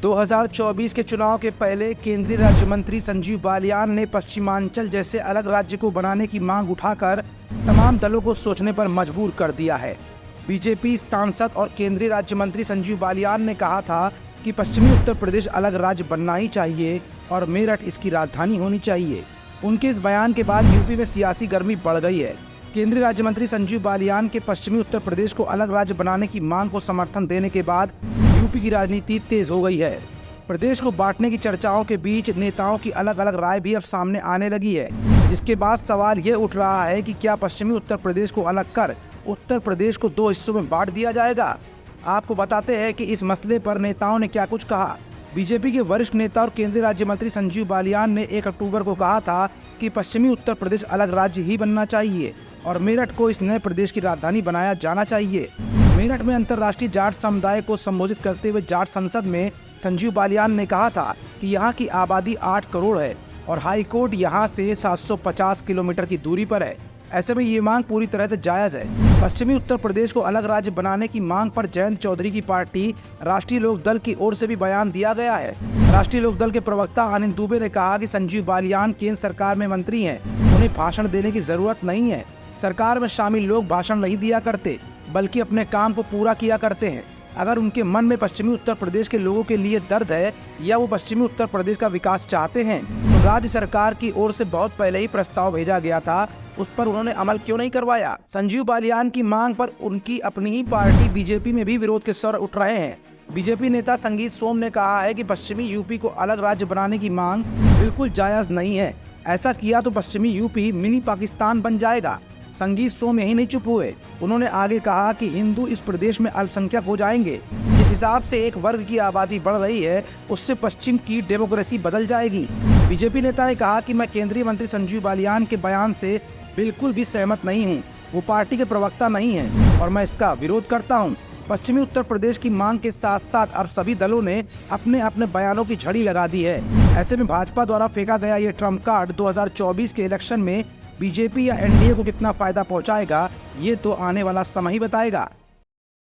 2024 के चुनाव के पहले केंद्रीय राज्य मंत्री संजीव बालियान ने पश्चिमांचल जैसे अलग राज्य को बनाने की मांग उठाकर तमाम दलों को सोचने पर मजबूर कर दिया है। बीजेपी सांसद और केंद्रीय राज्य मंत्री संजीव बालियान ने कहा था कि पश्चिमी उत्तर प्रदेश अलग राज्य बनना ही चाहिए और मेरठ इसकी राजधानी होनी चाहिए। उनके इस बयान के बाद यूपी में सियासी गर्मी बढ़ गई है। केंद्रीय राज्य मंत्री संजीव बालियान के पश्चिमी उत्तर प्रदेश को अलग राज्य बनाने की मांग को समर्थन देने के बाद यूपी की राजनीति तेज हो गई है। प्रदेश को बांटने की चर्चाओं के बीच नेताओं की अलग अलग राय भी अब सामने आने लगी है, जिसके बाद सवाल ये उठ रहा है कि क्या पश्चिमी उत्तर प्रदेश को अलग कर उत्तर प्रदेश को 2 हिस्सों में बांट दिया जाएगा। आपको बताते हैं कि इस मसले पर नेताओं ने क्या कुछ कहा। बीजेपी के वरिष्ठ नेता और केंद्रीय राज्य मंत्री संजीव बालियान ने 1 अक्टूबर को कहा था कि पश्चिमी उत्तर प्रदेश अलग राज्य ही बनना चाहिए और मेरठ को इस नए प्रदेश की राजधानी बनाया जाना चाहिए। मेरठ में अंतर्राष्ट्रीय जाट समुदाय को संबोधित करते हुए जाट संसद में संजीव बालियान ने कहा था कि यहाँ की आबादी 8 करोड़ है और हाई कोर्ट यहाँ से 750 किलोमीटर की दूरी पर है। ऐसे में ये मांग पूरी तरह से जायज़ है। पश्चिमी उत्तर प्रदेश को अलग राज्य बनाने की मांग पर जयंत चौधरी की पार्टी राष्ट्रीय लोकदल की ओर से भी बयान दिया गया है। राष्ट्रीय लोकदल के प्रवक्ता आनंद दुबे ने कहा कि संजीव बालियान केंद्र सरकार में मंत्री हैं, उन्हें भाषण देने की जरूरत नहीं है। सरकार में शामिल लोग भाषण नहीं दिया करते, बल्कि अपने काम को पूरा किया करते हैं। अगर उनके मन में पश्चिमी उत्तर प्रदेश के लोगों के लिए दर्द है या वो पश्चिमी उत्तर प्रदेश का विकास चाहते हैं तो राज्य सरकार की ओर से बहुत पहले ही प्रस्ताव भेजा गया था, उस पर उन्होंने अमल क्यों नहीं करवाया। संजीव बालियान की मांग पर उनकी अपनी ही पार्टी बीजेपी में भी विरोध के स्वर उठ रहे हैं। बीजेपी नेता संगीत सोम ने कहा है कि पश्चिमी यूपी को अलग राज्य बनाने की मांग बिल्कुल जायज नहीं है। ऐसा किया तो पश्चिमी यूपी मिनी पाकिस्तान बन जाएगा। संगीत सोम यही नहीं चुप हुए, उन्होंने आगे कहा कि हिंदू इस प्रदेश में अल्पसंख्यक हो जाएंगे। जिस हिसाब से एक वर्ग की आबादी बढ़ रही है उससे पश्चिम की डेमोक्रेसी बदल जाएगी। बीजेपी नेता ने कहा कि मैं केंद्रीय मंत्री संजीव बालियान के बयान से बिल्कुल भी सहमत नहीं हूँ। वो पार्टी के प्रवक्ता नहीं है और मैं इसका विरोध करता हूँ। पश्चिमी उत्तर प्रदेश की मांग के साथ साथ अब सभी दलों ने अपने अपने बयानों की झड़ी लगा दी है। ऐसे में भाजपा द्वारा फेंका गया ये ट्रम्प कार्ड 2024 के इलेक्शन में बीजेपी या एनडीए को कितना फायदा पहुंचाएगा, ये तो आने वाला समय ही बताएगा।